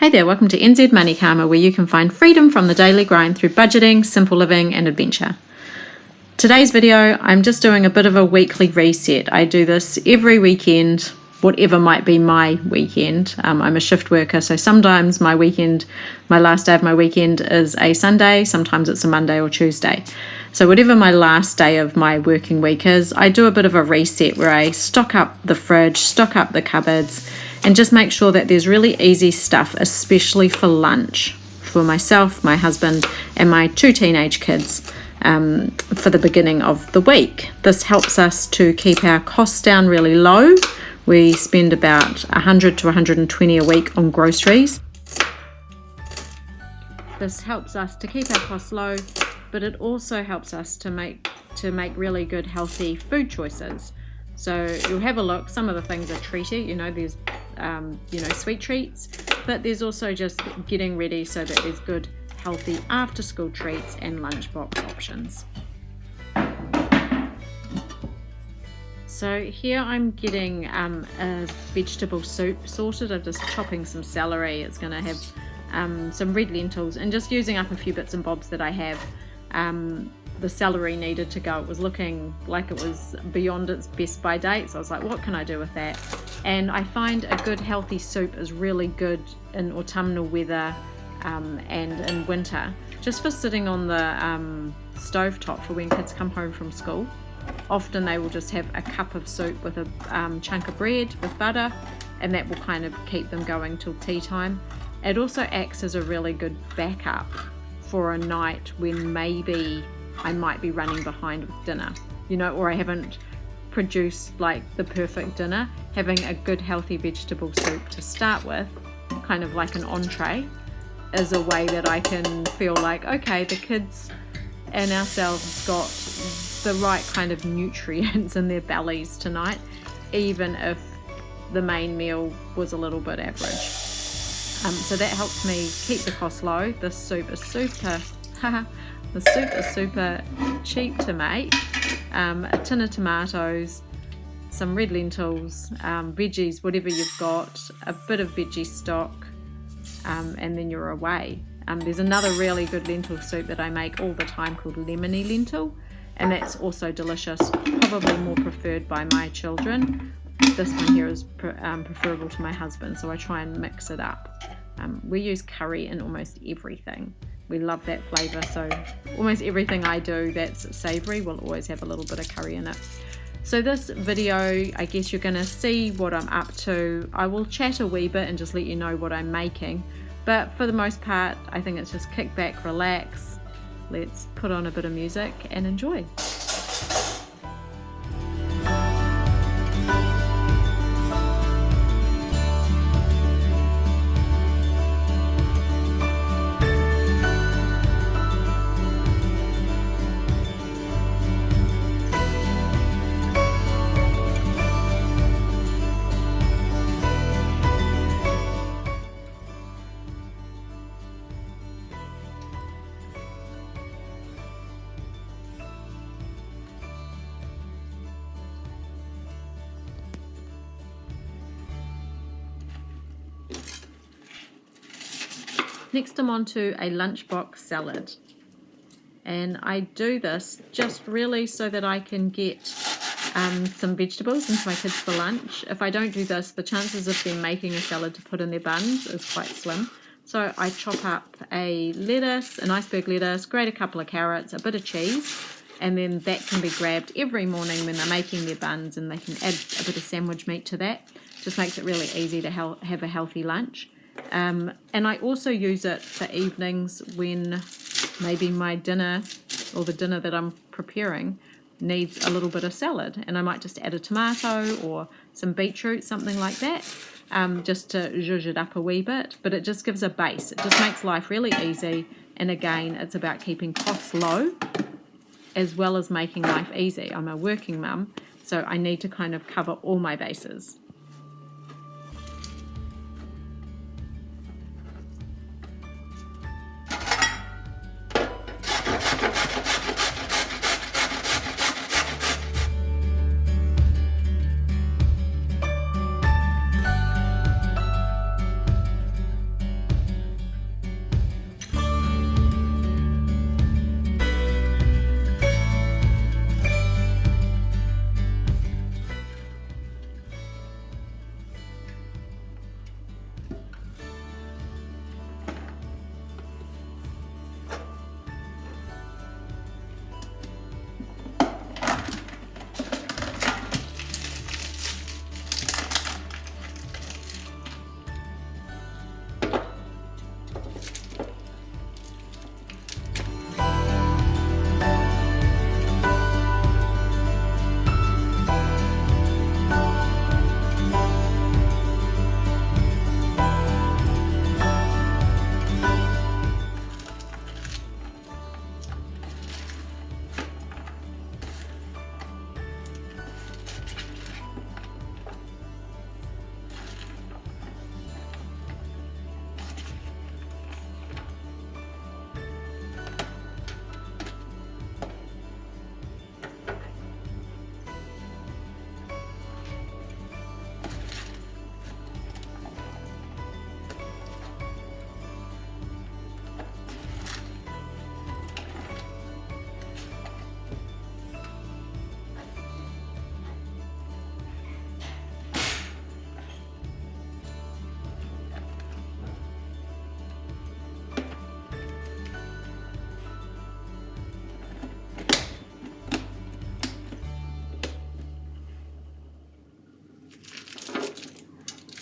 Hey there, welcome to NZ Money Karma, where you can find freedom from the daily grind through budgeting, simple living and adventure. Today's video, I'm just doing a bit of a weekly reset. I do this every weekend, whatever might be my weekend. I'm a shift worker, so sometimes my last day of my weekend is a Sunday, sometimes it's a Monday or Tuesday. So whatever my last day of my working week is, I do a bit of a reset where I stock up the fridge, stock up the cupboards, and just make sure that there's really easy stuff, especially for lunch, for myself, my husband, and my 2 teenage kids for the beginning of the week. This helps us to keep our costs down really low. We spend about 100 to 120 a week on groceries. This helps us to keep our costs low, but it also helps us to make really good, healthy food choices. So you'll have a look. Some of the things are treaty, there's sweet treats, but there's also just getting ready so that there's good, healthy after school treats and lunchbox options. So here I'm getting a vegetable soup sorted. I'm just chopping some celery. It's going to have some red lentils and just using up a few bits and bobs that I have. The celery needed to go. It was looking like it was beyond its best by date, so I was like, what can I do with that? And I find a good healthy soup is really good in autumnal weather and in winter, just for sitting on the stove top for when kids come home from school. Often they will just have a cup of soup with a chunk of bread with butter, and that will kind of keep them going till tea time. It also acts as a really good backup for a night when maybe I might be running behind with dinner, or I haven't produced like the perfect dinner. Having a good healthy vegetable soup to start with, kind of like an entree, is a way that I can feel like, okay, the kids and ourselves got the right kind of nutrients in their bellies tonight, even if the main meal was a little bit average. So that helps me keep the cost low. This soup is super cheap to make. A tin of tomatoes, some red lentils, veggies, whatever you've got, a bit of veggie stock, and then you're away. There's another really good lentil soup that I make all the time called lemony lentil, and that's also delicious, probably more preferred by my children. This one here is preferable to my husband, so I try and mix it up. We use curry in almost everything. We love that flavour, so almost everything I do that's savoury will always have a little bit of curry in it. So this video, I guess you're going to see what I'm up to. I will chat a wee bit and just let you know what I'm making, but for the most part I think it's just kick back, relax, let's put on a bit of music and enjoy. Next I'm on to a lunchbox salad, and I do this just really so that I can get some vegetables into my kids for lunch. If I don't do this, the chances of them making a salad to put in their buns is quite slim. So I chop up a lettuce, an iceberg lettuce, grate a couple of carrots, a bit of cheese, and then that can be grabbed every morning when they're making their buns, and they can add a bit of sandwich meat to that. Just makes it really easy to have a healthy lunch. And I also use it for evenings when maybe my dinner or the dinner that I'm preparing needs a little bit of salad, and I might just add a tomato or some beetroot, something like that, just to zhuzh it up a wee bit. But it just gives a base. It just makes life really easy, and again, it's about keeping costs low as well as making life easy. I'm a working mum, so I need to kind of cover all my bases.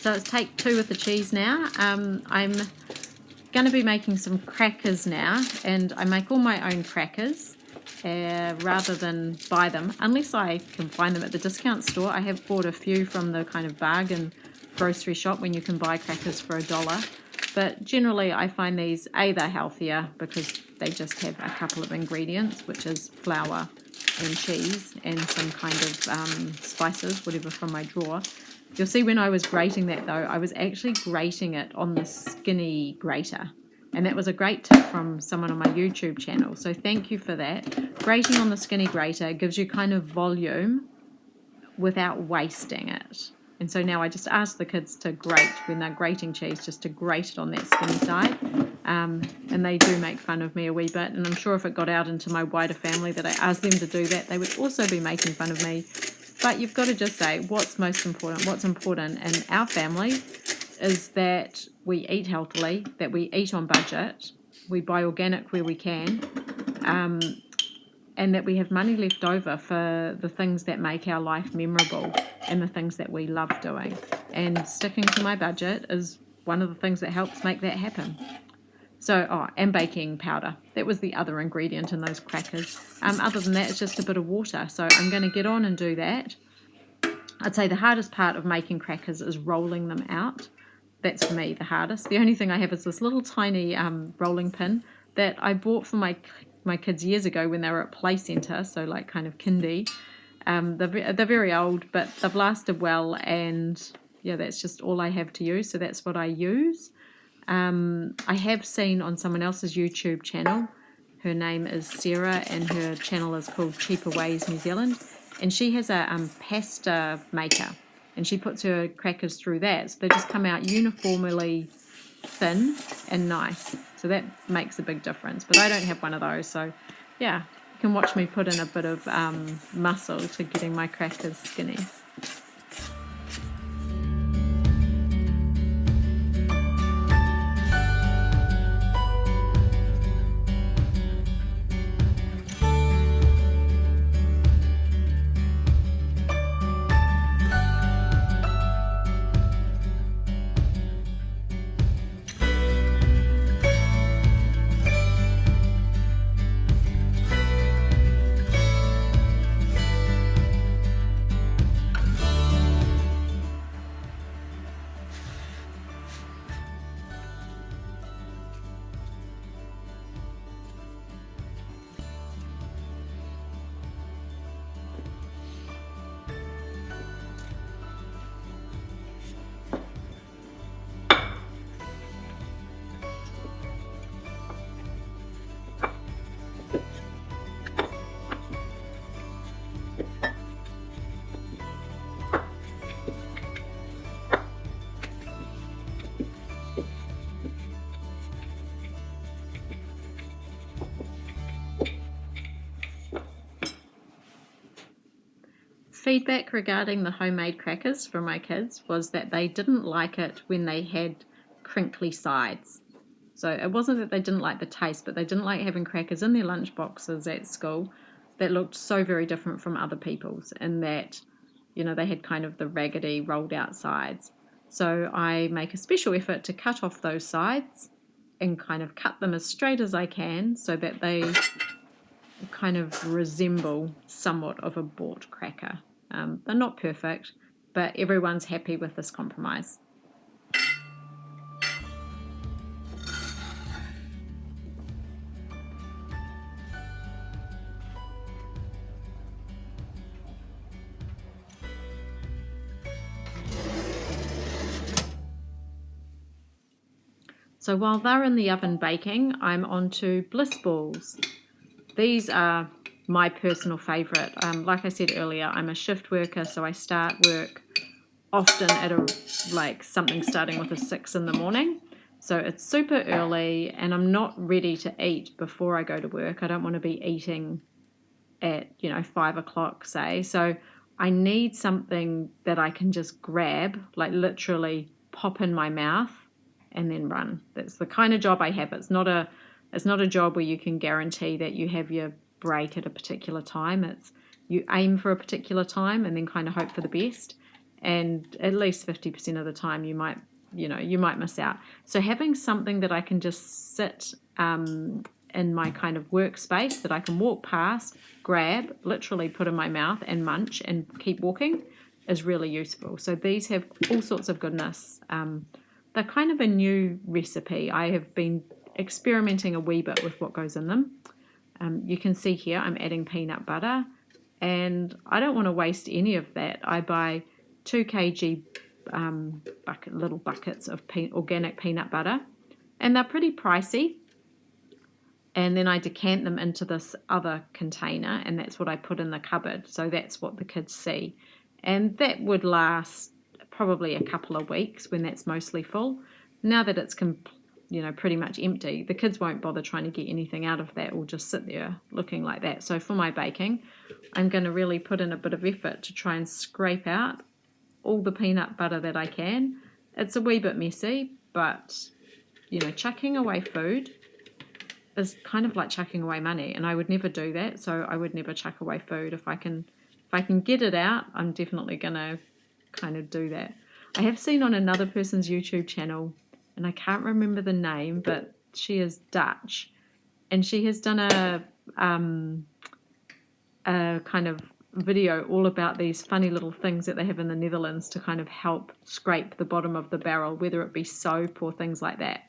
So let's take 2 with the cheese now. I'm going to be making some crackers now, and I make all my own crackers rather than buy them, unless I can find them at the discount store. I have bought a few from the kind of bargain grocery shop when you can buy crackers for $1. But generally I find these, they're healthier because they just have a couple of ingredients, which is flour and cheese and some kind of spices, whatever from my drawer. You'll see when I was grating that though, I was actually grating it on the skinny grater. And that was a great tip from someone on my YouTube channel. So thank you for that. Grating on the skinny grater gives you kind of volume without wasting it. And so now I just ask the kids to grate, when they're grating cheese, just to grate it on that skinny side. And they do make fun of me a wee bit. And I'm sure if it got out into my wider family that I asked them to do that, they would also be making fun of me. But you've got to just say what's most important. What's important in our family is that we eat healthily, that we eat on budget, we buy organic where we can, and that we have money left over for the things that make our life memorable and the things that we love doing. And sticking to my budget is one of the things that helps make that happen. So, and baking powder. That was the other ingredient in those crackers. Other than that, it's just a bit of water. So I'm going to get on and do that. I'd say the hardest part of making crackers is rolling them out. That's for me the hardest. The only thing I have is this little tiny rolling pin that I bought for my kids years ago when they were at play centre, so like kind of kindy. They're very old, but they've lasted well, and yeah, that's just all I have to use, so that's what I use. I have seen on someone else's YouTube channel, her name is Sarah, and her channel is called Cheaper Ways New Zealand, and she has a pasta maker, and she puts her crackers through that, so they just come out uniformly thin and nice. So that makes a big difference, but I don't have one of those, so yeah, you can watch me put in a bit of muscle to getting my crackers skinny. Feedback regarding the homemade crackers from my kids was that they didn't like it when they had crinkly sides. So it wasn't that they didn't like the taste, but they didn't like having crackers in their lunch boxes at school that looked so very different from other people's, and that, you know, they had kind of the raggedy rolled out sides. So I make a special effort to cut off those sides and kind of cut them as straight as I can so that they kind of resemble somewhat of a bought cracker. They're not perfect, but everyone's happy with this compromise. So while they're in the oven baking, I'm on to bliss balls. These are my personal favourite. Like I said earlier, I'm a shift worker, so I start work often at something starting with a 6 in the morning. So it's super early, and I'm not ready to eat before I go to work. I don't want to be eating at 5 o'clock, say. So I need something that I can just grab, like literally pop in my mouth and then run. That's the kind of job I have. It's not a job where you can guarantee that you have your break at a particular time. It's you aim for a particular time and then kind of hope for the best. and at least 50% of the time you might miss out. So having something that I can just sit in my kind of workspace that I can walk past, grab, literally put in my mouth and munch and keep walking is really useful. So these have all sorts of goodness. They're kind of a new recipe. I have been experimenting a wee bit with what goes in them. You can see here I'm adding peanut butter, and I don't want to waste any of that. I buy 2 kg little buckets of organic peanut butter, and they're pretty pricey. And then I decant them into this other container, and that's what I put in the cupboard. So that's what the kids see. And that would last probably a couple of weeks when that's mostly full. Now that it's pretty much empty, the kids won't bother trying to get anything out of that or just sit there looking like that. So for my baking, I'm going to really put in a bit of effort to try and scrape out all the peanut butter that I can. It's a wee bit messy, but chucking away food is kind of like chucking away money, and I would never do that. So I would never chuck away food. If I can get it out, I'm definitely gonna kind of do that. I have seen on another person's YouTube channel, and I can't remember the name, but she is Dutch, and she has done a kind of video all about these funny little things that they have in the Netherlands to kind of help scrape the bottom of the barrel, whether it be soap or things like that.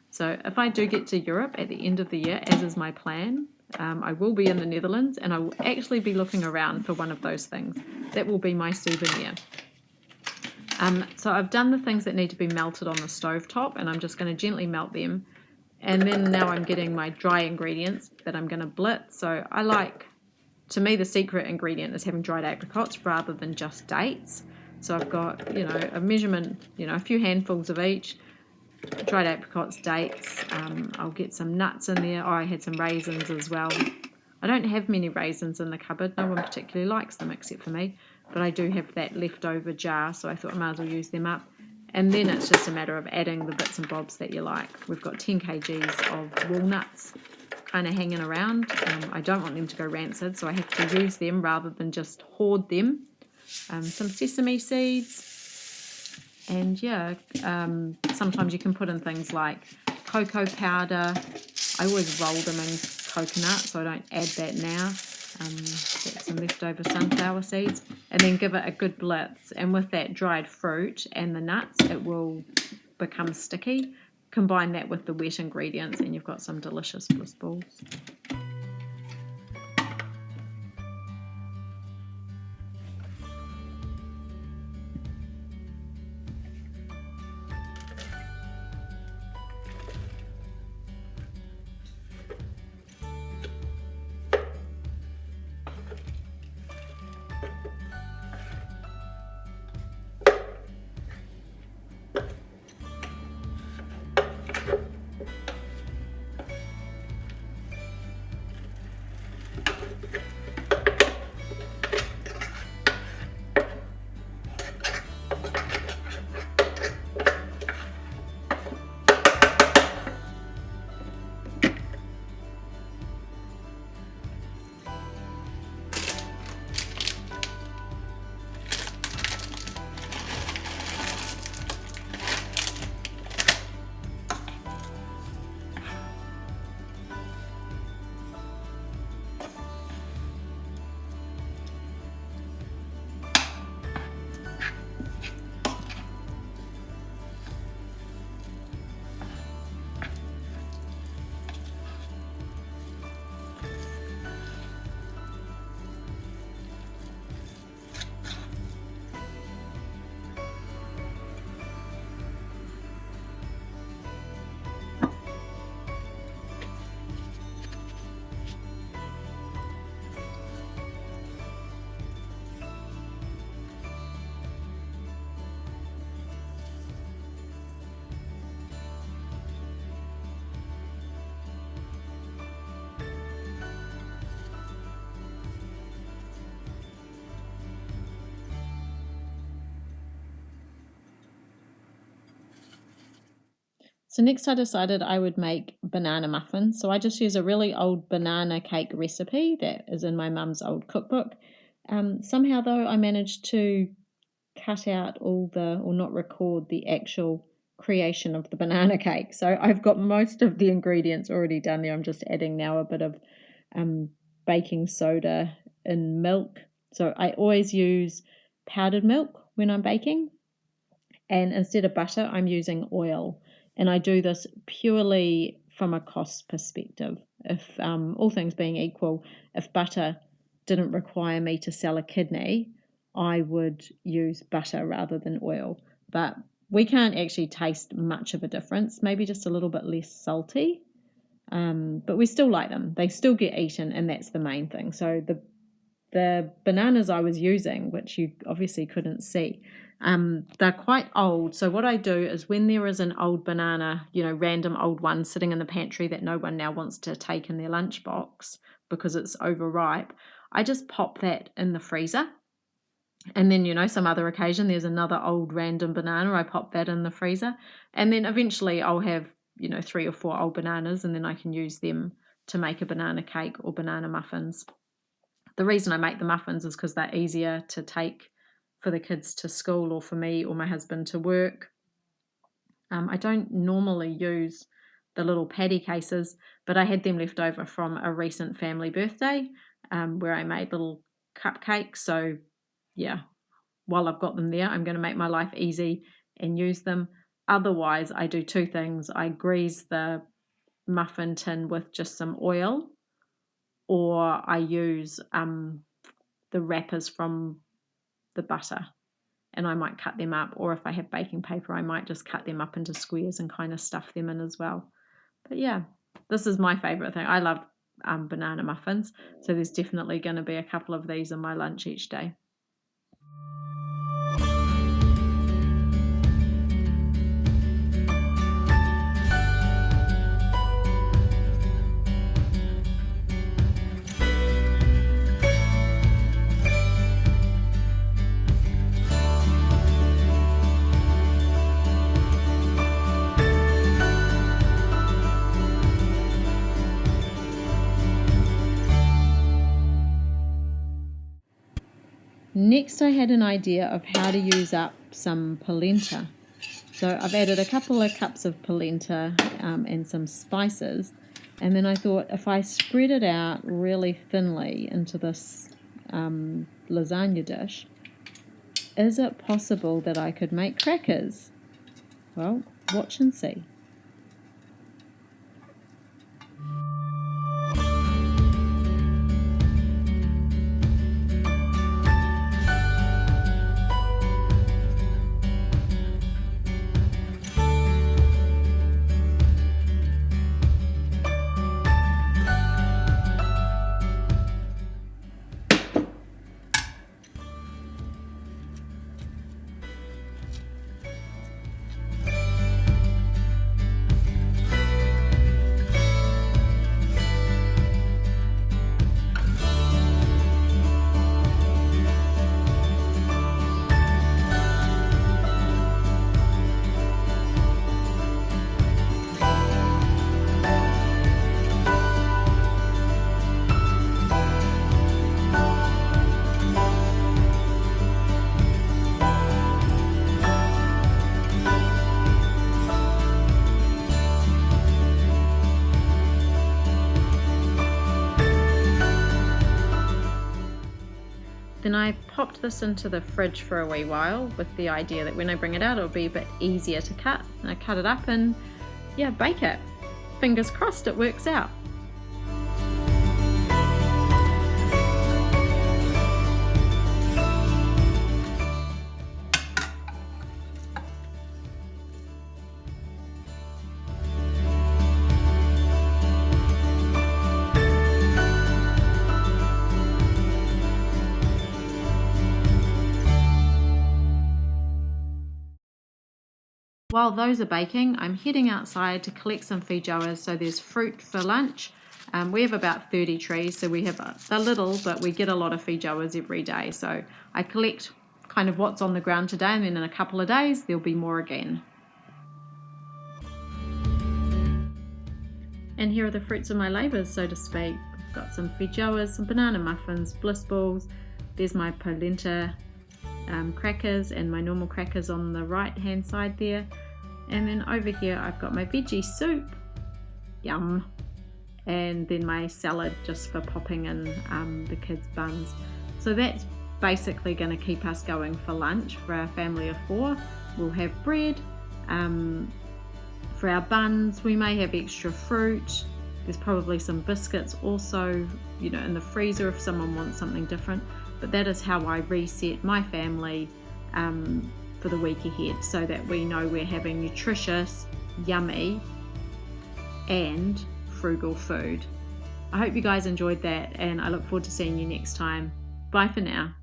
So if I do get to Europe at the end of the year, as is my plan, I will be in the Netherlands, and I will actually be looking around for one of those things. That will be my souvenir. So I've done the things that need to be melted on the stovetop, and I'm just going to gently melt them. And then now I'm getting my dry ingredients that I'm going to blitz. So to me, the secret ingredient is having dried apricots rather than just dates. So I've got, a measurement, a few handfuls of each. Dried apricots, dates. I'll get some nuts in there. Oh, I had some raisins as well. I don't have many raisins in the cupboard. No one particularly likes them except for me. But I do have that leftover jar, so I thought I might as well use them up. And then it's just a matter of adding the bits and bobs that you like. We've got 10 kgs of walnuts kind of hanging around. I don't want them to go rancid, so I have to use them rather than just hoard them. Some sesame seeds. And sometimes you can put in things like cocoa powder. I always roll them in coconut, so I don't add that now. Get some leftover sunflower seeds, and then give it a good blitz. And with that dried fruit and the nuts, it will become sticky. Combine that with the wet ingredients, and you've got some delicious bliss balls. So next I decided I would make banana muffins. So I just use a really old banana cake recipe that is in my mum's old cookbook. Somehow though I managed to cut out or not record the actual creation of the banana cake. So I've got most of the ingredients already done there. I'm just adding now a bit of baking soda and milk. So I always use powdered milk when I'm baking, and instead of butter I'm using oil, and I do this purely from a cost perspective. If all things being equal, if butter didn't require me to sell a kidney, I would use butter rather than oil. But we can't actually taste much of a difference, maybe just a little bit less salty. But we still like them. They still get eaten, and that's the main thing. So the bananas I was using, which you obviously couldn't see, they're quite old. So what I do is when there is an old banana, random old one sitting in the pantry that no one now wants to take in their lunchbox because it's overripe, I just pop that in the freezer. And then, some other occasion, there's another old random banana, I pop that in the freezer. And then eventually I'll have, 3 or 4 old bananas, and then I can use them to make a banana cake or banana muffins. The reason I make the muffins is because they're easier to take for the kids to school or for me or my husband to work. I don't normally use the little patty cases, but I had them left over from a recent family birthday where I made little cupcakes. So yeah, while I've got them there, I'm going to make my life easy and use them. Otherwise, I do 2 things. I grease the muffin tin with just some oil, or I use the wrappers from the butter, and I might cut them up, or if I have baking paper, I might just cut them up into squares and kind of stuff them in as well. But yeah, this is my favorite thing. I love banana muffins, so there's definitely going to be a couple of these in my lunch each day. Next, I had an idea of how to use up some polenta. So I've added a couple of cups of polenta and some spices, and then I thought if I spread it out really thinly into this lasagna dish, is it possible that I could make crackers? Well, watch and see. Then I popped this into the fridge for a wee while with the idea that when I bring it out, it'll be a bit easier to cut. And I cut it up and bake it. Fingers crossed it works out. While those are baking, I'm heading outside to collect some feijoas. So there's fruit for lunch. We have about 30 trees, so we have a little, but we get a lot of feijoas every day. So I collect kind of what's on the ground today, and then in a couple of days there'll be more again. And here are the fruits of my labours, so to speak. I've got some feijoas, some banana muffins, bliss balls. There's my polenta crackers and my normal crackers on the right hand side there. And then over here I've got my veggie soup, yum, and then my salad just for popping in the kids' buns. So that's basically going to keep us going for lunch for our family of 4. We'll have bread. For our buns, we may have extra fruit. There's probably some biscuits also, in the freezer if someone wants something different. But that is how I reset my family for the week ahead, so that we know we're having nutritious, yummy, and frugal food. I hope you guys enjoyed that, and I look forward to seeing you next time. Bye for now.